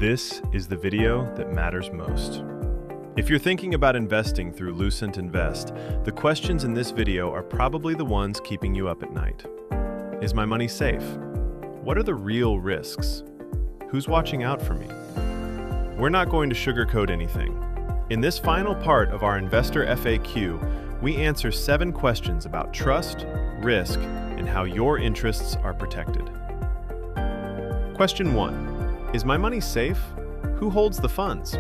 This is the video that matters most. If you're thinking about investing through Lucent Invest, the questions in this video are probably the ones keeping you up at night. Is my money safe? What are the real risks? Who's watching out for me? We're not going to sugarcoat anything. In this final part of our Investor FAQ, we answer 7 questions about trust, risk, and how your interests are protected. Question 1. Is my money safe? Who holds the funds?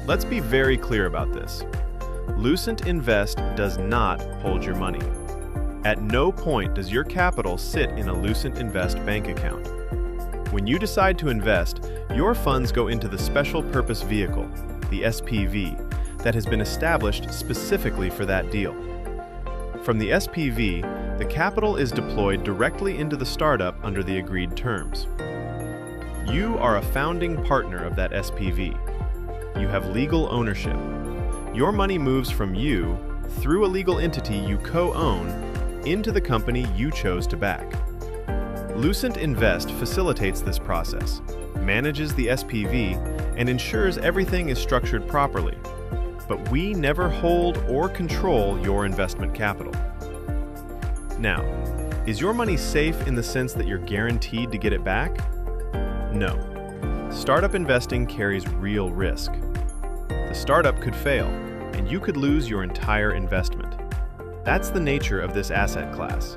Let's be very clear about this. Lucent Invest does not hold your money. At no point does your capital sit in a Lucent Invest bank account. When you decide to invest, your funds go into the Special Purpose Vehicle, the SPV, that has been established specifically for that deal. From the SPV, the capital is deployed directly into the startup under the agreed terms. You are a founding partner of that SPV. You have legal ownership. Your money moves from you, through a legal entity you co-own, into the company you chose to back. Lucent Invest facilitates this process, manages the SPV, and ensures everything is structured properly. But we never hold or control your investment capital. Now, is your money safe in the sense that you're guaranteed to get it back? No. Startup investing carries real risk. The startup could fail, and you could lose your entire investment. That's the nature of this asset class.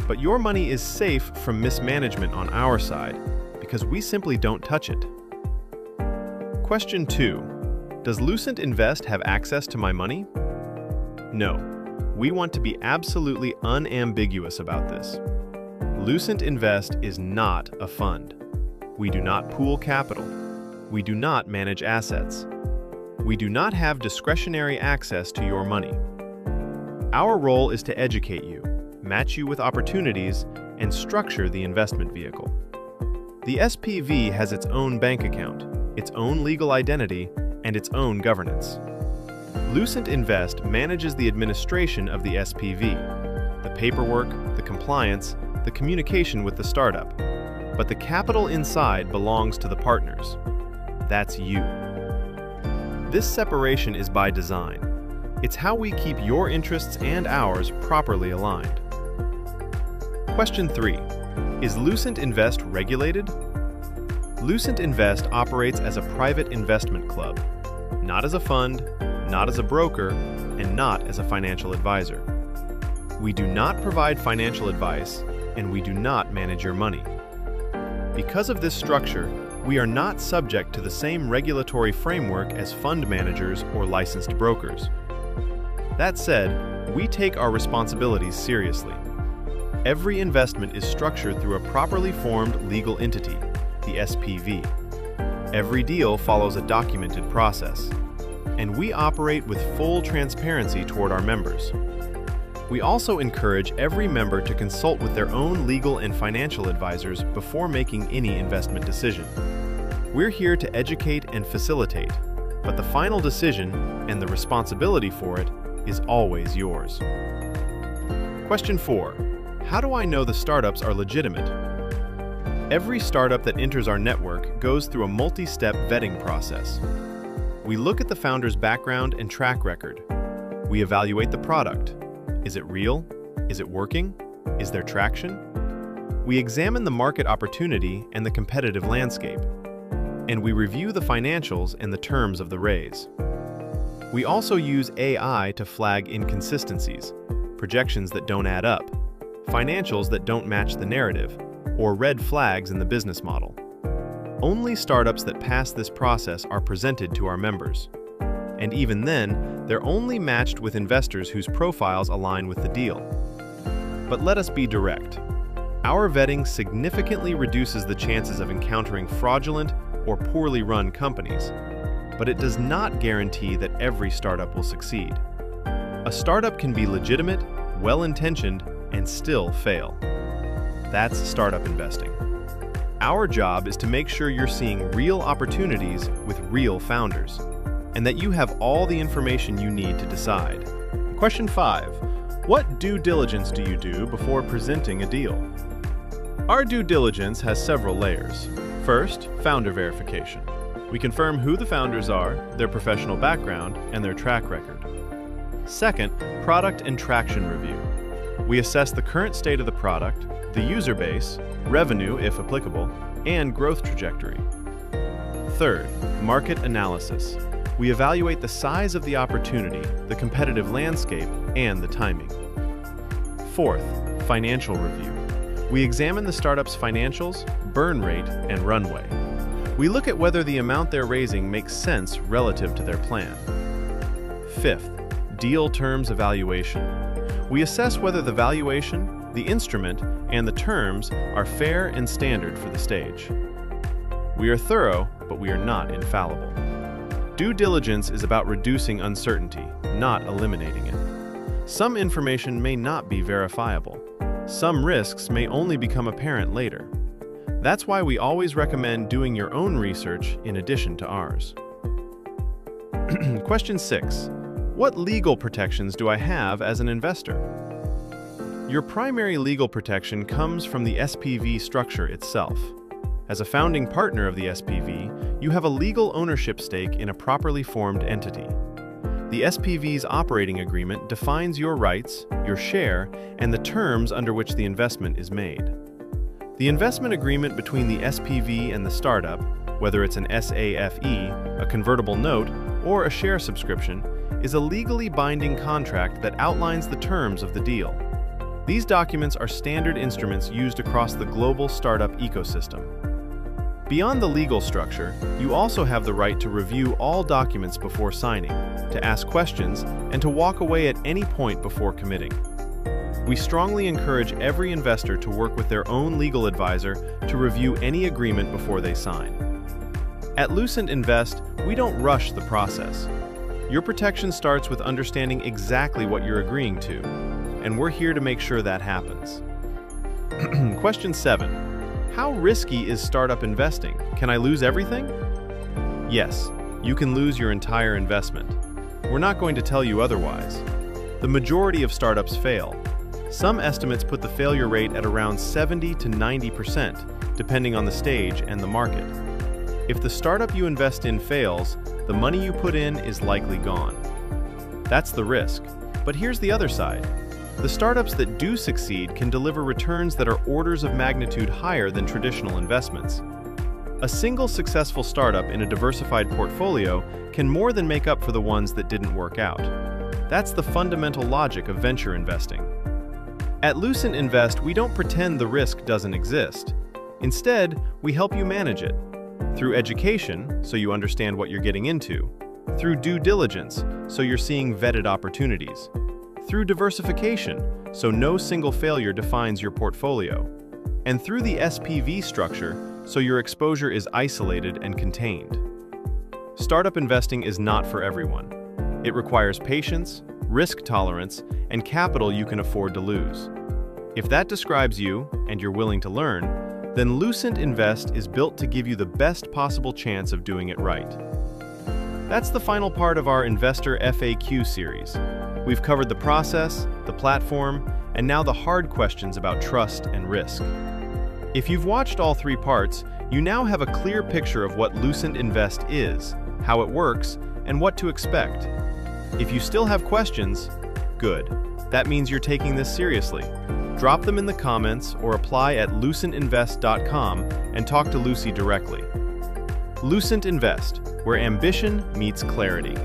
But your money is safe from mismanagement on our side because we simply don't touch it. Question 2. Does Lucent Invest have access to my money? No. We want to be absolutely unambiguous about this. Lucent Invest is not a fund. We do not pool capital. We do not manage assets. We do not have discretionary access to your money. Our role is to educate you, match you with opportunities, and structure the investment vehicle. The SPV has its own bank account, its own legal identity, and its own governance. Lucent Invest manages the administration of the SPV, the paperwork, the compliance, the communication with the startup. But the capital inside belongs to the partners. That's you. This separation is by design. It's how we keep your interests and ours properly aligned. Question 3. Is Lucent Invest regulated? Lucent Invest operates as a private investment club, not as a fund, not as a broker, and not as a financial advisor. We do not provide financial advice, and we do not manage your money. Because of this structure, we are not subject to the same regulatory framework as fund managers or licensed brokers. That said, we take our responsibilities seriously. Every investment is structured through a properly formed legal entity, the SPV. Every deal follows a documented process, and we operate with full transparency toward our members. We also encourage every member to consult with their own legal and financial advisors before making any investment decision. We're here to educate and facilitate, but the final decision and the responsibility for it is always yours. Question 4. How do I know the startups are legitimate? Every startup that enters our network goes through a multi-step vetting process. We look at the founder's background and track record. We evaluate the product. Is it real? Is it working? Is there traction? We examine the market opportunity and the competitive landscape. And we review the financials and the terms of the raise. We also use AI to flag inconsistencies, projections that don't add up, financials that don't match the narrative, or red flags in the business model. Only startups that pass this process are presented to our members. And even then, they're only matched with investors whose profiles align with the deal. But let us be direct. Our vetting significantly reduces the chances of encountering fraudulent or poorly run companies, but it does not guarantee that every startup will succeed. A startup can be legitimate, well-intentioned, and still fail. That's startup investing. Our job is to make sure you're seeing real opportunities with real founders, and that you have all the information you need to decide. Question 5. What due diligence do you do before presenting a deal? Our due diligence has several layers. First, founder verification. We confirm who the founders are, their professional background, and their track record. Second, product and traction review. We assess the current state of the product, the user base, revenue if applicable, and growth trajectory. Third, market analysis. We evaluate the size of the opportunity, the competitive landscape, and the timing. Fourth, financial review. We examine the startup's financials, burn rate, and runway. We look at whether the amount they're raising makes sense relative to their plan. Fifth, deal terms evaluation. We assess whether the valuation, the instrument, and the terms are fair and standard for the stage. We are thorough, but we are not infallible. Due diligence is about reducing uncertainty, not eliminating it. Some information may not be verifiable. Some risks may only become apparent later. That's why we always recommend doing your own research in addition to ours. Question 6. What legal protections do I have as an investor? Your primary legal protection comes from the SPV structure itself. As a founding partner of the SPV, you have a legal ownership stake in a properly formed entity. The SPV's operating agreement defines your rights, your share, and the terms under which the investment is made. The investment agreement between the SPV and the startup, whether it's an SAFE, a convertible note, or a share subscription, is a legally binding contract that outlines the terms of the deal. These documents are standard instruments used across the global startup ecosystem. Beyond the legal structure, you also have the right to review all documents before signing, to ask questions, and to walk away at any point before committing. We strongly encourage every investor to work with their own legal advisor to review any agreement before they sign. At Lucent Invest, we don't rush the process. Your protection starts with understanding exactly what you're agreeing to, and we're here to make sure that happens. Question 7. How risky is startup investing? Can I lose everything? Yes, you can lose your entire investment. We're not going to tell you otherwise. The majority of startups fail. Some estimates put the failure rate at around 70 to 90%, depending on the stage and the market. If the startup you invest in fails, the money you put in is likely gone. That's the risk. But here's the other side. The startups that do succeed can deliver returns that are orders of magnitude higher than traditional investments. A single successful startup in a diversified portfolio can more than make up for the ones that didn't work out. That's the fundamental logic of venture investing. At Lucent Invest, we don't pretend the risk doesn't exist. Instead, we help you manage it. Through education, so you understand what you're getting into. Through due diligence, so you're seeing vetted opportunities. Through diversification, so no single failure defines your portfolio. And through the SPV structure, so your exposure is isolated and contained. Startup investing is not for everyone. It requires patience, risk tolerance, and capital you can afford to lose. If that describes you, and you're willing to learn, then Lucent Invest is built to give you the best possible chance of doing it right. That's the final part of our Investor FAQ series. We've covered the process, the platform, and now the hard questions about trust and risk. If you've watched all 3 parts, you now have a clear picture of what Lucent Invest is, how it works, and what to expect. If you still have questions, good. That means you're taking this seriously. Drop them in the comments or apply at lucentinvest.com and talk to Lucy directly. Lucent Invest, where ambition meets clarity.